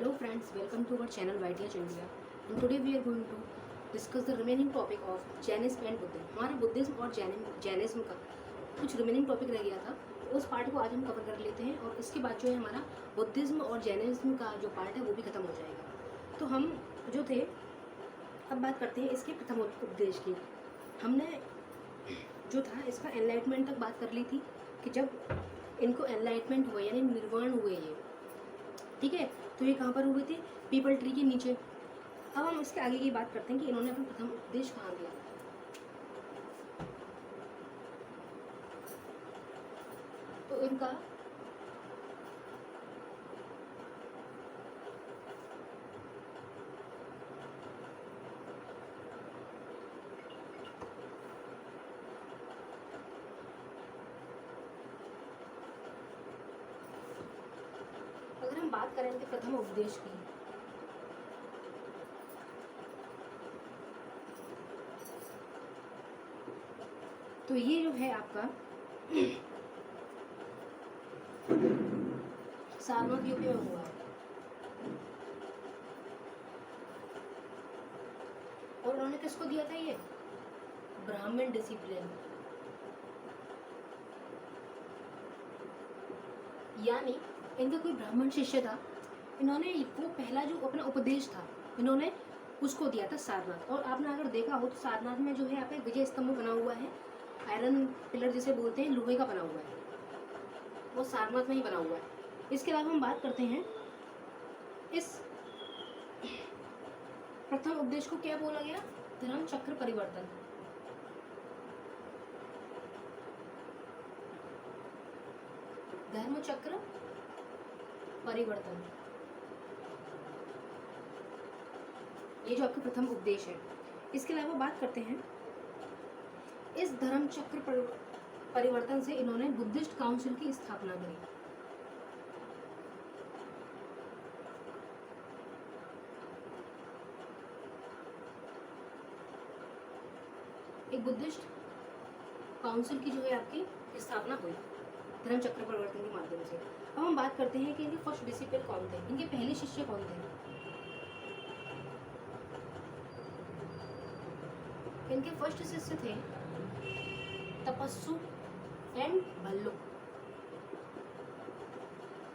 Hello friends, welcome to our channel YTH India. And today we are going to discuss the remaining topic of Jainism and Buddhism. हमारा Buddhism और Jainism का कुछ remaining topic रह गया था, तो उस पार्ट को आज हम कवर कर लेते हैं और इसके बाद जो है हमारा बुद्धिज्म और जैनिज्म का जो पार्ट है वो भी खत्म हो जाएगा। तो हम जो थे अब बात करते हैं इसके प्रथम उपदेश की। हमने जो था इसका एनलाइटमेंट तक बात कर ली थी कि जब इनको एनलाइटमेंट हुआ यानी निर्वाण हुए ये, ठीक है, तो ये कहाँ पर हुए थे? पीपल ट्री के नीचे। अब हम इसके आगे की बात करते हैं कि इन्होंने अपना प्रथम उपदेश कहाँ दिया। तो इनका अगर हम बात करें इनके प्रथम उपदेश की, तो ये जो है आपका सारनाथ यूपी में हुआ है और उन्होंने किसको दिया था? ये ब्राह्मण डिसिप्लिन, यानी इनका कोई ब्राह्मण शिष्य था, इन्होंने वो पहला जो अपना उपदेश था इन्होंने उसको दिया था सारनाथ। और आपने अगर देखा हो तो सारनाथ में जो है यहाँ पे विजय स्तंभ बना हुआ है, आयरन पिलर जिसे बोलते हैं, लोहे का बना हुआ है, वो सारनाथ में ही बना हुआ है। इसके अलावा हम बात करते हैं इस प्रथम उपदेश को क्या बोला गया? धर्म चक्र परिवर्तन। धर्म चक्र परिवर्तन, ये जो आपका प्रथम उपदेश है। इसके अलावा बात करते हैं इस धर्म चक्र परिवर्तन से इन्होंने बुद्धिस्ट काउंसिल की स्थापना करी। एक बुद्धिस्ट काउंसिल की जो है आपकी स्थापना हुई धर्म चक्र परिवर्तन के माध्यम से। अब हम बात करते हैं कि इनके फर्स्ट डिसिपल कौन थे, इनके पहले शिष्य कौन थे। इनके फर्स्ट शिष्य थे तपस्सु एंड भल्लुक।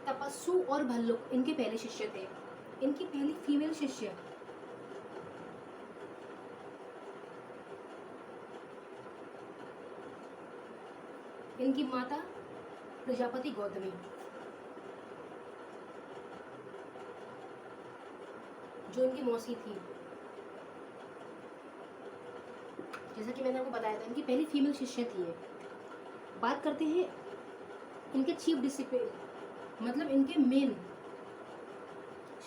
तपस्सु और भल्लुक इनके पहले शिष्य थे। इनकी पहली फीमेल शिष्य इनकी माता प्रजापति गौतमी, जो इनकी मौसी थी, जैसा कि मैंने आपको बताया था इनकी पहली फीमेल शिष्य थी ये। बात करते हैं इनके चीफ डिसिपल, मतलब इनके मेन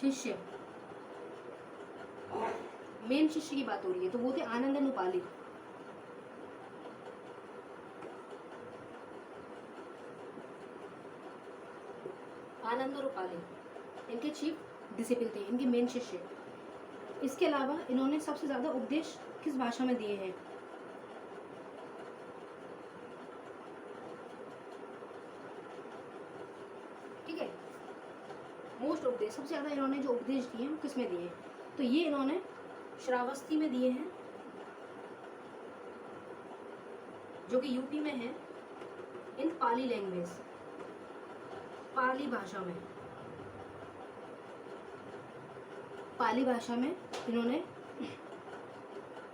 शिष्य, मेन शिष्य की बात हो रही है, तो वो थे आनंद अनुपाली। आनंद और उपाली इनके चीफ डिसिपल थे, इनके मेन शिष्य। इसके अलावा इन्होंने सबसे ज्यादा उपदेश किस भाषा में दिए हैं? ठीक है, मोस्ट उपदेश, सबसे ज्यादा इन्होंने जो उपदेश दिए हैं वो किस में दिए हैं? तो ये इन्होंने श्रावस्ती में दिए हैं, जो कि यूपी में है, इन पाली लैंग्वेज, पाली भाषा में। पाली भाषा में इन्होंने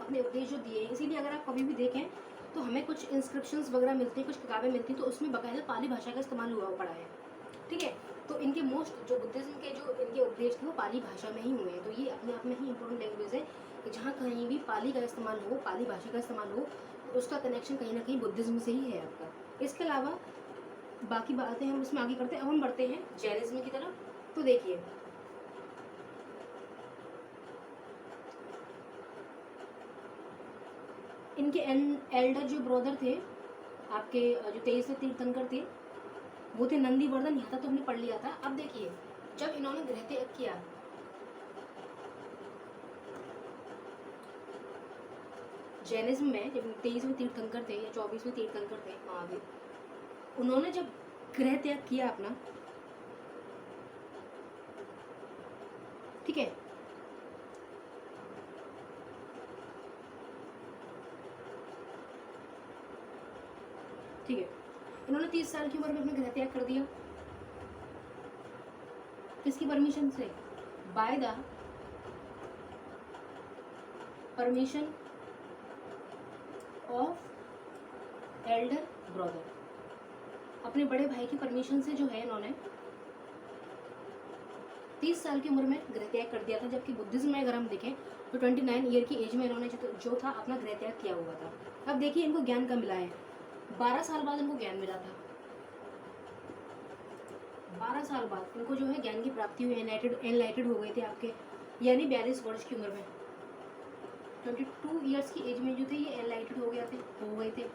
अपने उपदेश जो दिए हैं। इसीलिए अगर आप कभी भी देखें तो हमें कुछ इंस्क्रिप्शंस वगैरह मिलती हैं, कुछ किताबें मिलती हैं, तो उसमें बाकायदा पाली भाषा का इस्तेमाल हुआ पड़ा है। ठीक है, तो इनके मोस्ट जो बुद्धिज्म के जो इनके उपदेश थे वो पाली भाषा में ही हुए हैं। तो ये अपने आप में ही इंपॉर्टेंट लैंग्वेज है कि जहाँ कहीं भी पाली का इस्तेमाल हो, पाली भाषा का इस्तेमाल हो, तो उसका कनेक्शन कहीं ना कहीं बुद्धिज्म से ही है आपका। इसके अलावा बाकी बातें हम इसमें आगे करते हैं। अब हम बढ़ते हैं जैनिज्म की तरफ। तो देखिए इनके एल्डर जो ब्रदर थे आपके, जो 23 तीर्थंकर थे, वो थे नंदीवर्धन। यहाँ तक तो हमने पढ़ लिया था। अब देखिए जब इन्होंने गृह त्याग किया, जैनिज्म में जब 23वें तीर्थंकर थे या 24वें तीर्थंकर थे महावीर, उन्होंने जब गृह त्याग किया अपना, ठीक है। ठीक है, इन्होंने 30 साल की उम्र में अपना गृह त्याग कर दिया। किसकी परमिशन से? By the permission of Elder brother. अपने बड़े भाई की परमिशन से जो है इन्होंने 30 साल की उम्र में गृह त्याग कर दिया था। जबकि बुद्धिज्म में अगर हम देखें तो 29 ईयर की एज में इन्होंने जो था अपना गृह त्याग किया हुआ था। अब देखिए इनको ज्ञान कब मिला है? 12 साल बाद इनको ज्ञान मिला था। 12 साल बाद इनको जो है ज्ञान की प्राप्ति हुई। एनलाइटेड हो गए थे आपके, यानी 42 वर्ष की उम्र में, 22 ईयर्स की एज में जो थे ये एनलाइटेड हो गए थे।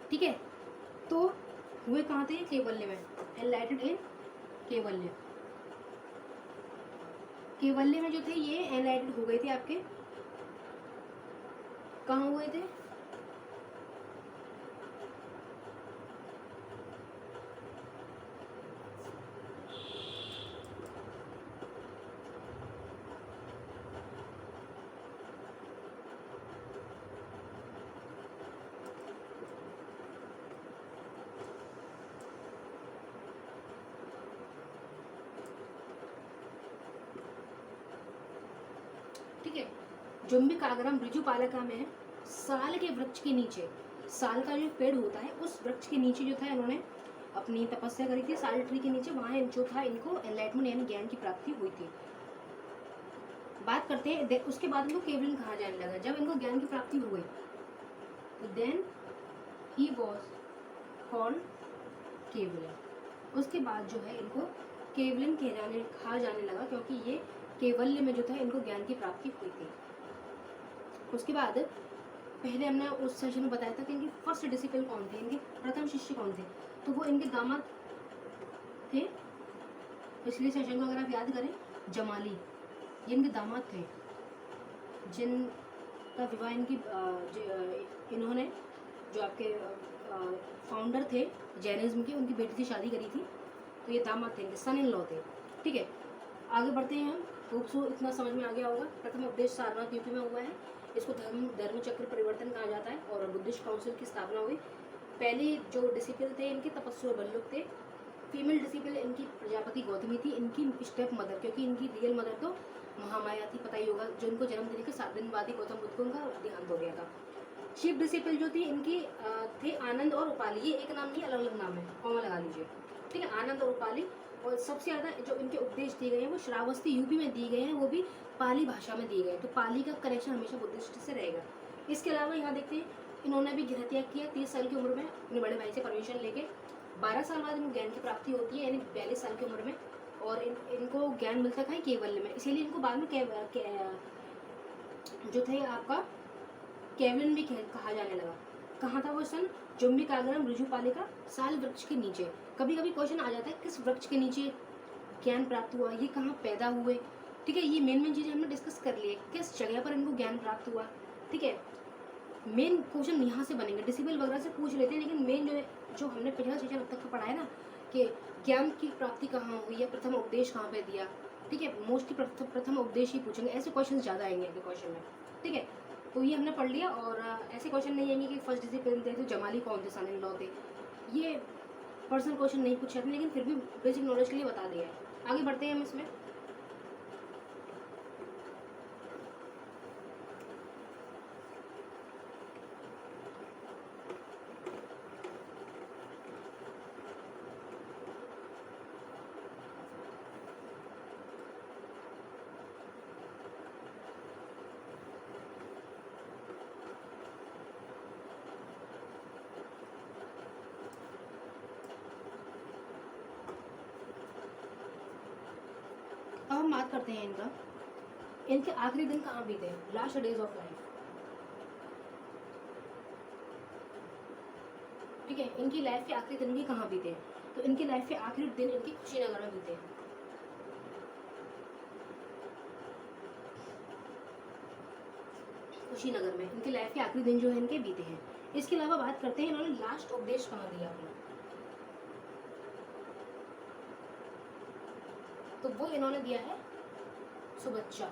ठीक है, तो हुए कहाँ थे? केवल्य में। एनलाइटेड इन केवल्य। केवल्य में जो थे ये एनलाइटेड हो गए थे आपके। कहाँ हुए थे? ठीक है, जुम्बिकाग्रम ऋजुपालिका में साल के वृक्ष के नीचे, साल का जो पेड़ होता है उस वृक्ष के नीचे जो था इन्होंने अपनी तपस्या करी थी। साल ट्री के नीचे, वहाँ जो था इनको एनलाइटमेंट यानी ज्ञान की प्राप्ति हुई थी। बात करते हैं उसके बाद इनको केवलन कहा जाने लगा। जब इनको ज्ञान की प्राप्ति हो गई तो देन ही वॉज कॉल्ड केवलन। उसके बाद जो है इनको केवलन कहा जाने लगा, क्योंकि ये केवल्य में जो था इनको ज्ञान की प्राप्ति हुई थी। उसके बाद पहले हमने उस सेशन में बताया था कि इनके फर्स्ट डिसिपल कौन थे, इनके प्रथम शिष्य कौन थे, तो वो इनके दामाद थे। पिछले सेशन को अगर आप याद करें, जमाली, ये इनके दामाद थे जिनका विवाह इन्होंने जो आपके फाउंडर थे जैनिज्म के, उनकी बेटी से शादी करी थी, तो ये दामाद थे, इनके सन इन लॉ थे। ठीक है, आगे बढ़ते हैं हम। होप सो इतना समझ में आ गया होगा। प्रथम उपदेश सारनाथ यूपी में हुआ है। इसको धर्म चक्र परिवर्तन कहा जाता है और बुद्धिस्ट काउंसिल की स्थापना हुई। पहले जो डिसिपल थे इनके तपस्वी बल्लुक थे। फीमेल डिसिपल इनकी प्रजापति गौतमी थी, इनकी स्टेप मदर, क्योंकि इनकी रियल मदर तो महामाया थी, पता ही होगा, जो इनको जन्म देने के 7 दिन बाद ही गौतम बुद्ध को उनका देहांत हो गया था। चीफ डिसिपल जो थी इनकी थे आनंद और उपाली। ये एक नाम नहीं, अलग अलग नाम है, कॉमा लगा लीजिए। ठीक है, आनंद और उपाली। और सबसे ज़्यादा जो इनके उपदेश दिए गए हैं वो श्रावस्ती यूपी में दिए गए हैं, वो भी पाली भाषा में दिए गए। तो पाली का कनेक्शन हमेशा बुद्धिस्ट से रहेगा। इसके अलावा यहाँ देखते हैं इन्होंने भी गृह त्याग किया 30 साल की उम्र में अपने बड़े भाई से परमिशन लेके। 12 साल बाद इनको ज्ञान की प्राप्ति होती है, यानी 42 साल की उम्र में। और इनको ज्ञान मिलता था केवल्य में, इसीलिए इनको बाद में जो थे आपका केवलन भी कहा जाने लगा। कहाँ था वो सन? जुम्बिकाग्रम ऋजुपालिका, साल वृक्ष के नीचे। कभी कभी क्वेश्चन आ जाता है किस वृक्ष के नीचे ज्ञान प्राप्त हुआ, ये कहाँ पैदा हुए। ठीक है, ये मेन चीज़ें हमने डिस्कस कर लिए, किस जगह पर इनको ज्ञान प्राप्त हुआ। ठीक है, मेन क्वेश्चन यहाँ से बनेंगे, डिसिपल वगैरह से पूछ लेते हैं, लेकिन मेन जो है, जो हमने पिछला सेशन अब तक पढ़ा है ना, कि ज्ञान की प्राप्ति कहाँ हुई है, प्रथम उपदेश कहाँ पे दिया। ठीक है, मोस्टली प्रथम उपदेश ही पूछेंगे, ऐसे क्वेश्चन ज़्यादा आएंगे आपके क्वेश्चन में। ठीक है, तो ये हमने पढ़ लिया। और ऐसे क्वेश्चन नहीं आएंगे कि फर्स्ट डिसिपल थे तो जमाली कौन थे, सन इन लॉ थे, ये पर्सनल क्वेश्चन नहीं पूछे आपने, लेकिन फिर भी बेसिक नॉलेज के लिए बता दिया है। आगे बढ़ते हैं हम इसमें। अब हम बात करते हैं इनके आखिरी दिन कहाँ बीते, लास्ट डेज ऑफ लाइफ। ठीक है, इनकी लाइफ के आखिरी दिन भी कहाँ बीते, तो इनकी लाइफ के आखिरी दिन इनकी कुशीनगर में बीते। कुशीनगर में इनकी लाइफ के आखिरी दिन जो है इनके बीते हैं। इसके अलावा बात करते हैं इन्होंने लास्ट उपदेश कहाँ दिया अपना। तो वो इन्होंने दिया है सुबच्चा।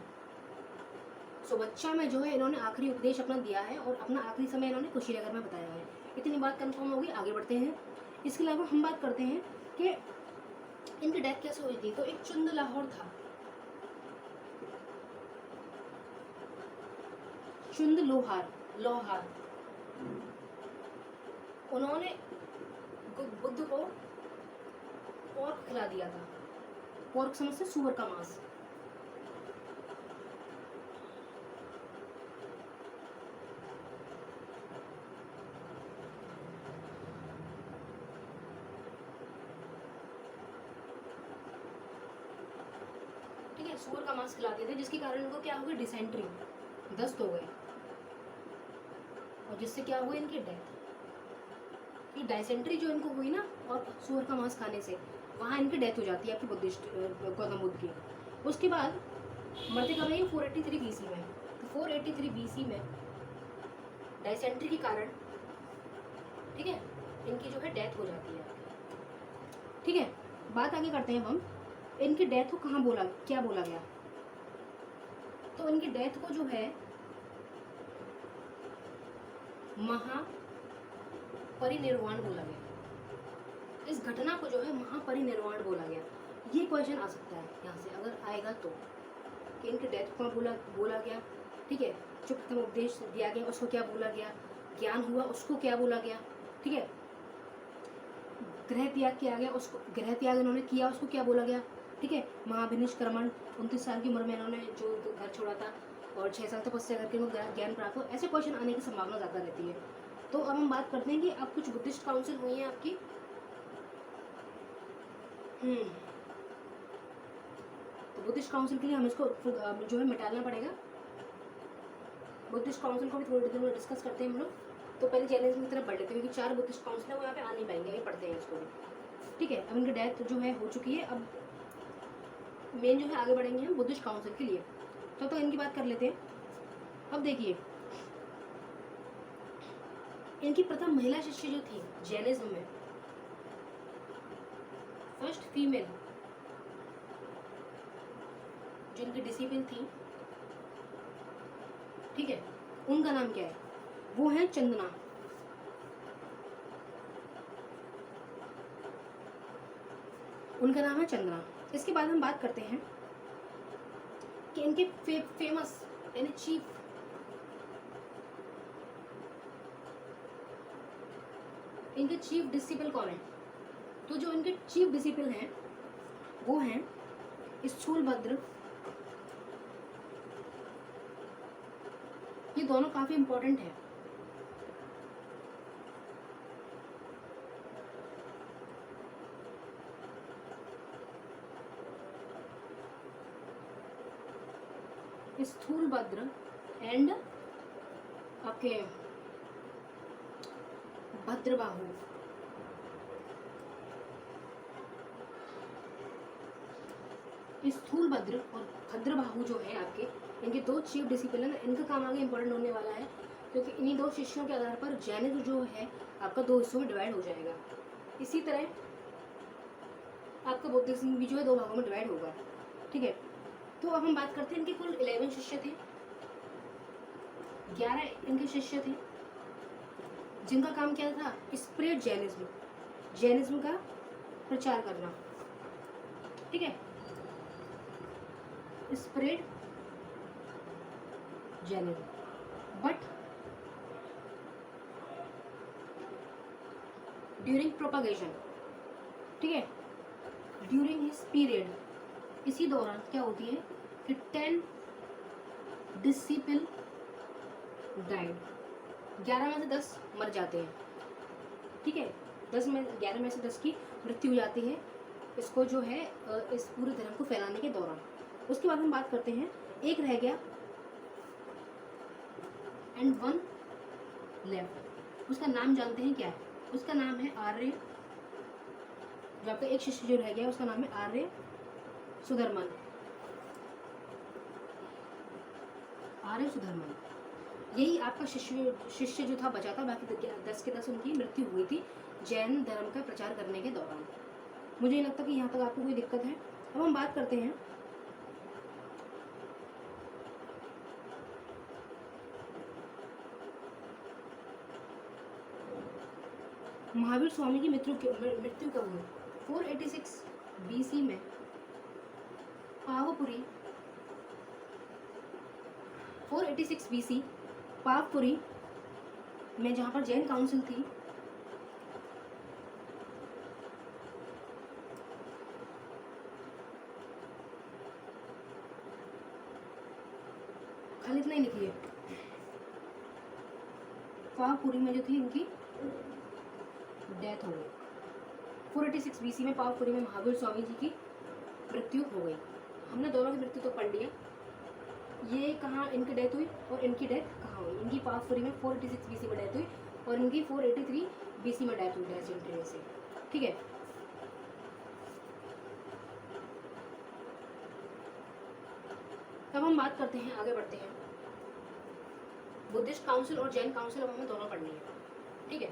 सुबच्चा में जो है इन्होंने आखिरी उपदेश अपना दिया है और अपना आखिरी समय इन्होंने कुशीनगर में बताया है। इतनी बात कंफर्म होगी, आगे बढ़ते हैं। इसके अलावा हम बात करते हैं कि इनकी डेथ कैसे हुई थी। तो एक चुंद लाहौर था, चुंद लोहार, उन्होंने बुद्ध को पोर्क खिला दिया था। पोर्क समझ से सूअर का मांस। ठीक है, सूअर का मांस खिला दिया था, जिसके कारण इनको क्या हो गया, डिसेंट्री, दस्त हो गए, और जिससे क्या हुआ, इनकी डेथ। ये डायसेंट्री जो इनको हुई ना, और सूअर का मांस खाने से, वहाँ इनकी डेथ हो जाती है आपकी बुद्धिस्ट गौतम बुद्ध की। उसके बाद मरते कब है, 483 BC में। तो 483 BC में डायसेंट्री के कारण, ठीक है, इनकी जो है डेथ हो जाती है। ठीक है, बात आगे करते हैं हम। इनकी डेथ को कहाँ बोला, क्या बोला गया। तो इनकी डेथ को जो है महापरिनिर्वाण बोला गया। इस घटना को जो है महापरिनिर्वाण बोला गया। ये क्वेश्चन आ सकता है यहाँ से, अगर आएगा तो, कि इनकी डेथ को बोला गया। ठीक है, जो प्रथम उपदेश दिया गया उसको क्या बोला गया, ज्ञान हुआ उसको क्या बोला गया। ठीक है, गृह त्याग किया गया, उसको गृह त्याग इन्होंने किया, उसको क्या बोला गया। ठीक है, महाविनिष्क्रमण, 29 साल की उम्र में इन्होंने जो घर छोड़ा था और 6 साल तपस्या करके इनको ज्ञान प्राप्त हो। ऐसे क्वेश्चन आने की संभावना ज़्यादा रहती है। तो अब हम बात करते हैं कि अब कुछ बुद्धिस्ट काउंसिल हुई है आपकी। तो बुद्धिस्ट काउंसिल के लिए हम इसको जो है मिटाना पड़ेगा। बुद्धिस्ट काउंसिल को भी थोड़ी देर में डिस्कस करते हैं हम लोग। तो पहले जैनिज्म की तरफ बढ़ लेते हैं, क्योंकि 4 बुद्धिस्ट काउंसिल है, वो यहाँ पे आ नहीं पाएंगे, अभी पढ़ते हैं इसको भी। ठीक है, अब इनकी डेथ जो है हो चुकी है। अब मेन जो है आगे बढ़ेंगे हम बुद्धिस्ट काउंसिल के लिए। तो इनकी बात कर लेते हैं। अब देखिए, इनकी प्रथम महिला शिष्य जो थी जैनिज्म में, फर्स्ट फीमेल जो इनकी डिसिपल थी, ठीक है, उनका नाम क्या है, वो है चंदना। उनका नाम है चंदना। इसके बाद हम बात करते हैं कि इनके फेमस यानी चीफ, इनके चीफ डिसिपल कौन है। तो जो इनके चीफ डिसिपल हैं वो हैं स्थूलभद्र। ये दोनों काफी इंपॉर्टेंट है। स्थूलभद्र एंड आपके भद्रबाहु। स्थूलभद्र और भद्रबाहु जो है आपके, इनके 2 चीफ डिसिप्लिन, इनका काम आगे इंपॉर्टेंट होने वाला है, क्योंकि इन्हीं 2 शिष्यों के आधार पर जैनिज्म जो है आपका 2 हिस्सों में डिवाइड हो जाएगा। इसी तरह आपका बुद्धिज्म भी जो है 2 भागों में डिवाइड होगा। ठीक है, तो अब हम बात करते हैं, इनके कुल 11 शिष्य थे, 11 इनके शिष्य थे, जिनका काम क्या था, स्प्रेड जैनिज्म, जैनिज्म का प्रचार करना। ठीक है, spread Jainism, but during propagation, ठीक है, ड्यूरिंग हिज पीरियड, इसी दौरान क्या होती है कि 10 डिसिपल डाइड, 11 में से 10 मर जाते हैं। ठीक है, 11 में से 10 की मृत्यु हो जाती है, इसको जो है इस पूरे धर्म को फैलाने के दौरान। उसके बाद हम बात करते हैं, एक रह गया एंड 1 लेफ्ट। उसका नाम जानते हैं क्या है, उसका नाम है आर्य। जो आपका एक शिष्य जो रह गया उसका नाम है आर्य सुधर्मन। आर्य सुधर्मन, यही आपका शिष्य जो था बचा था, बाकी 10 के 10 उनकी मृत्यु हुई थी जैन धर्म का प्रचार करने के दौरान। मुझे नहीं लगता कि यहाँ तक आपको कोई दिक्कत है। अब हम बात करते हैं महावीर स्वामी की मृत्यु कब हुई। 486 BC में पावपुरी 486 BC पावपुरी में जहाँ पर जैन काउंसिल थी, खाली इतना ही लिखिए, पावपुरी में जो थी इनकी डेथ हो गई। 486 BC में पावपुरी में महावीर स्वामी जी की मृत्यु हो गई। हमने दोनों की मृत्यु तो पढ़ लिया, ये कहाँ इनकी डेथ हुई और इनकी डेथ कहाँ हुई। इनकी पावपुरी में 486 BC में डेथ हुई और इनकी 483 BC में डेथ हुई डायसेंट्री से। ठीक है, तब हम बात करते हैं, आगे बढ़ते हैं। बुद्धिस्ट काउंसिल और जैन काउंसिल अब हमें दोनों पढ़नी है। ठीक है,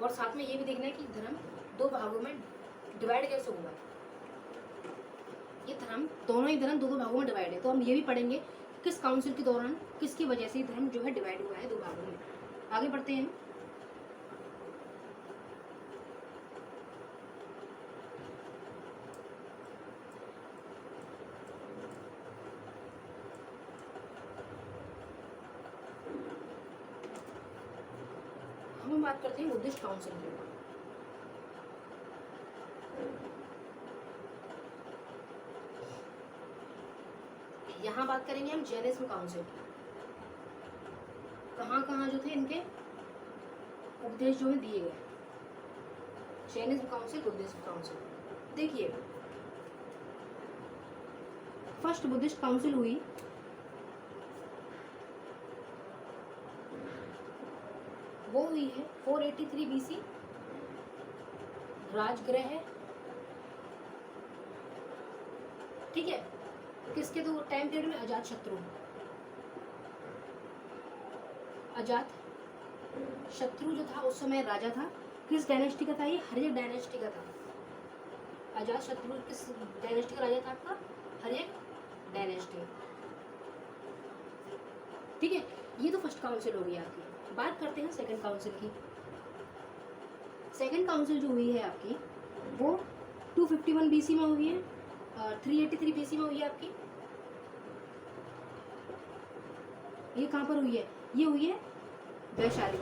और साथ में ये भी देखना है कि धर्म दो भागों में डिवाइड कैसे हुआ है। ये धर्म दोनों ही धर्म दो भागों में डिवाइड है, तो हम ये भी पढ़ेंगे किस काउंसिल के दौरान किसकी वजह से धर्म जो है डिवाइड हुआ है दो भागों में। आगे बढ़ते हैं। हम बात करते हैं बुद्धिस्ट काउंसिल की। यहाँ बात करेंगे हम जैनिज्म काउंसिल, कहाँ कहाँ जो थे इनके उपदेश जो है दिए गए। Jainism council, Buddhist council. देखिए, फर्स्ट बुद्धिस्ट काउंसिल हुई वो हुई है 483 BC राजगृह। ठीक है, किसके तो टाइम पीरियड में अजात शत्रु जो था उस समय राजा था। किस डायनेस्टी का था ये? हर्यक डायनेस्टी का था। अजात शत्रु किस डायनेस्टी का राजा था आपका? हर्यक डायनेस्टी। ठीक है, ये तो फर्स्ट काउंसिल हो गई आपकी। बात करते हैं सेकंड काउंसिल की। सेकंड काउंसिल जो हुई है आपकी वो 251 BC में हुई है और 383 BC में हुई है आपकी। ये कहाँ पर हुई है? ये हुई है वैशाली।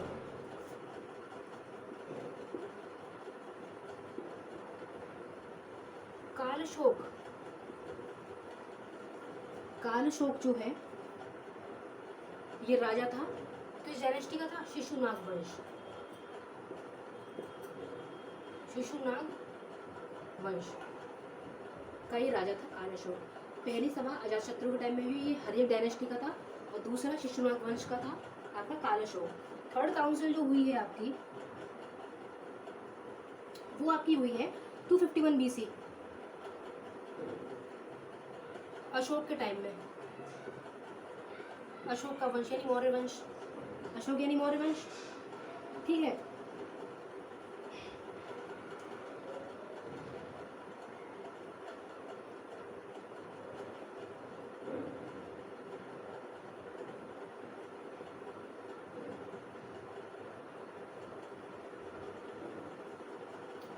कालशोक जो है ये राजा था, किस डायनेस्टी का था? शिशुनाग वंश। शिशुनाग वंश का ये राजा था कालशोक। पहली सभा अजातशत्रु के टाइम में भी ये हर्यक डायनेस्टी का था और दूसरा शिशुनाग वंश का था आपका कालशोक। थर्ड काउंसिल जो हुई है आपकी वो आपकी हुई है 251 BC अशोक के टाइम में। अशोक का वंश यानी मौर्य वंश, अशोक यानी मौर्य वंश। ठीक है,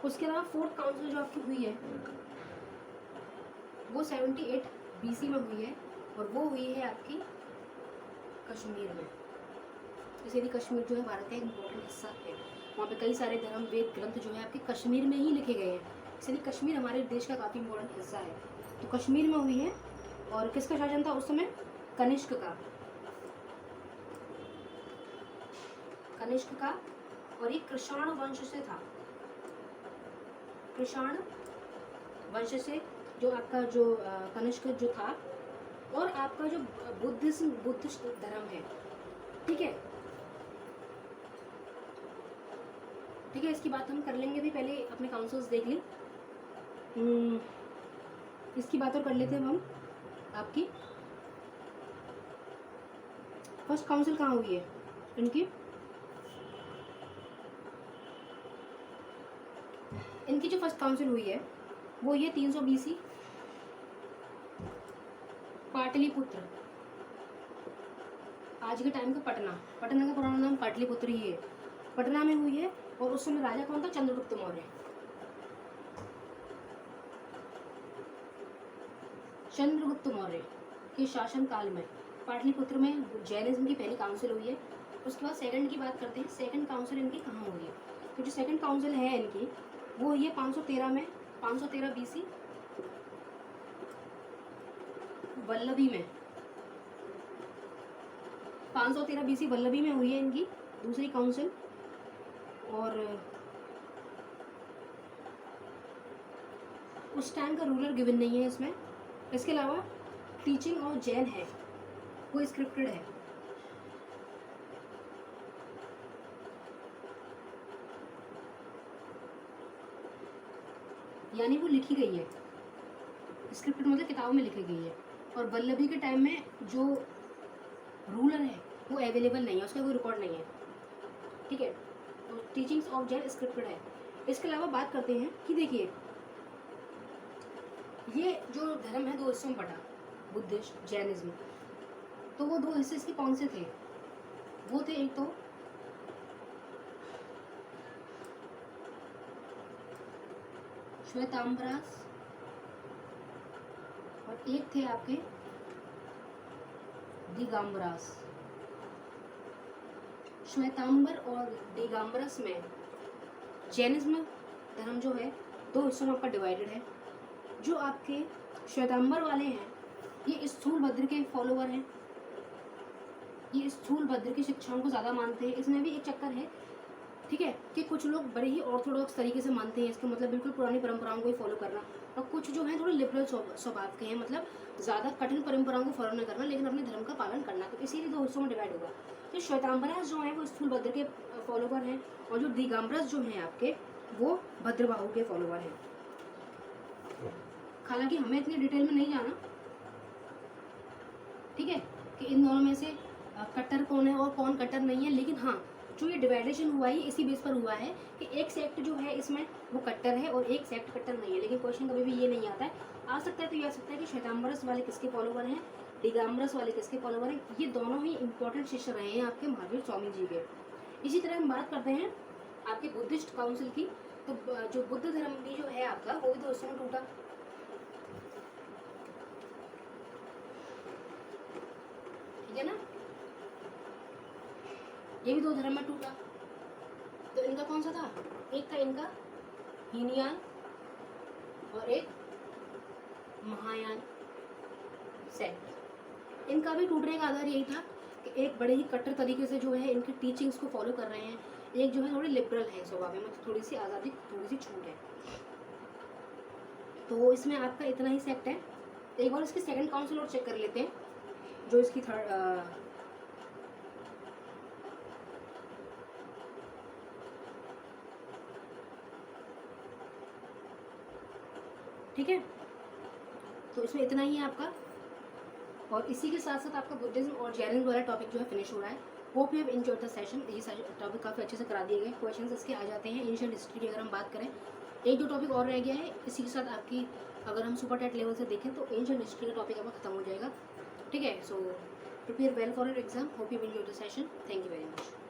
उसके अलावा फोर्थ काउंसिल जो आपकी हुई है वो 78 BC में हुई है और वो हुई है आपकी कश्मीर में। इसलिए कश्मीर जो है भारत का एक इम्पोर्टेंट हिस्सा है। वहाँ पे कई सारे धर्म वेद ग्रंथ जो है आपके कश्मीर में ही लिखे गए हैं, इसलिए कश्मीर हमारे देश का काफ़ी इम्पोर्टेंट हिस्सा है। तो कश्मीर में हुई है और किसका शासन था उस समय? कनिष्क का और ये कृषाण वंश से था। कृषाण वंश से जो आपका जो कनिष्क जो था और आपका जो बुद्धिस्ट धर्म है। ठीक है, इसकी बात हम कर लेंगे। अभी पहले अपने काउंसिल्स देख ली, इसकी बात और कर लेते हैं हम आपकी। फर्स्ट काउंसिल कहाँ हुई है इनकी जो फर्स्ट काउंसिल हुई है वो ये 300 BC पाटलिपुत्र, आज के टाइम का पटना, पटना का पुराना नाम पाटलिपुत्र ही है, पटना में हुई है। और उस समय राजा कौन था? चंद्रगुप्त मौर्य। चंद्रगुप्त मौर्य के शासन काल में पाटलिपुत्र में जैनिज्म की पहली काउंसिल हुई है। उसके बाद सेकंड की बात करते हैं, सेकंड काउंसिल इनकी कहाँ हुई है? तो जो सेकंड काउंसिल है इनकी वो हुई है 513 में, 513 BC वल्लभी में, 513 BC वल्लभी में हुई है इनकी दूसरी काउंसिल। और उस टाइम का रूलर गिवन नहीं है इसमें। इसके अलावा टीचिंग ऑफ जैन है वो स्क्रिप्टेड है। यानी वो लिखी गई है, स्क्रिप्टेड मतलब किताबों में लिखी गई है। और वल्लभी के टाइम में जो रूलर है वो अवेलेबल नहीं है, उसका कोई रिकॉर्ड नहीं है, ठीक है। तो टीचिंग्स ऑफ जैन स्क्रिप्टेड है। इसके अलावा बात करते हैं कि देखिए ये जो धर्म है दो हिस्सों में बटा, बुद्धिस्ट जैनिज्म। तो वो दो हिस्से इसके कौन से थे? वो थे एक तो श्वेतांबरास और एक थे आपके दिगंबरास। श्वेतांबर और दिगंबरस में जैनिज्म धर्म जो है दो हिस्सों में आपका डिवाइडेड है। जो आपके श्वेतांबर वाले हैं ये स्थूल भद्र के फॉलोवर हैं, ये स्थूल भद्र की शिक्षाओं को ज़्यादा मानते हैं। इसमें भी एक चक्कर है, ठीक है, कि कुछ लोग बड़े ही ऑर्थोडॉक्स तरीके से मानते हैं, इसका मतलब बिल्कुल पुरानी परंपराओं को ही फॉलो करना। और कुछ जो है थोड़े लिबरल स्वभाव के हैं, मतलब ज़्यादा कठिन परंपराओं को फॉलो नहीं करना लेकिन अपने धर्म का पालन करना। तो इसीलिए दो हिस्सों में डिवाइड होगा। तो श्वेतांबरास जो है वो स्थूल भद्र के फॉलोवर हैं और जो दिगंबरस जो हैं आपके वो भद्रबाहु के फॉलोवर हैं। हालांकि हमें इतनी डिटेल में नहीं जाना, ठीक है, कि इन दोनों में से कट्टर कौन है और कौन कट्टर नहीं है। लेकिन हाँ, जो ये डिवाइडेशन हुआ है इसी बेस पर हुआ है कि एक सेक्ट जो है इसमें वो कट्टर है और एक सेक्ट कट्टर नहीं है। लेकिन क्वेश्चन कभी भी ये नहीं आता है, आ सकता है तो ये आ सकता है कि श्वेतांबरस वाले किसके फॉलोवर हैं, दिगंबरस वाले किसके फॉलोवर हैं। ये दोनों ही इंपॉर्टेंट शिष्य रहे हैं आपके महावीर स्वामी जी के। इसी तरह हम बात करते हैं आपके बुद्धिस्ट काउंसिल की। तो जो बुद्ध धर्म भी जो है आपका वो भी दो हिस्सों में टूटा, ठीक है ना, ये भी दो धर्म में टूटा। तो इनका कौन सा था? एक था इनका हीनयान और एक महायान सेक्ट। इनका भी टूटने का आधार यही था कि एक बड़े ही कट्टर तरीके से जो है इनकी टीचिंग्स को फॉलो कर रहे हैं, एक जो है थोड़ी लिबरल है स्वभाव में, मतलब थोड़ी सी आज़ादी, थोड़ी सी छूट है। तो इसमें आपका इतना ही सेक्ट है। एक बार इसकी सेकंड काउंसिल और चेक कर लेते हैं, जो इसकी थर्ड, ठीक है। तो इसमें इतना ही है आपका, और इसी के साथ साथ आपका बुद्धिज्म और जैनिज्म वाला टॉपिक जो है फिनिश हो रहा है। Hope you have enjoyed the session. ये टॉपिक काफ़ी अच्छे से करा दिए गए, क्वेश्चंस इसके आ जाते हैं। एंशिएंट हिस्ट्री की अगर हम बात करें, एक दो टॉपिक और रह गया है, इसी के साथ आपकी अगर हम सुपर टेट लेवल से देखें तो एंशिएंट हिस्ट्री का टॉपिक आपका खत्म हो जाएगा, ठीक है। So prepare well for your exam. Hope you enjoyed the session. Thank you very much.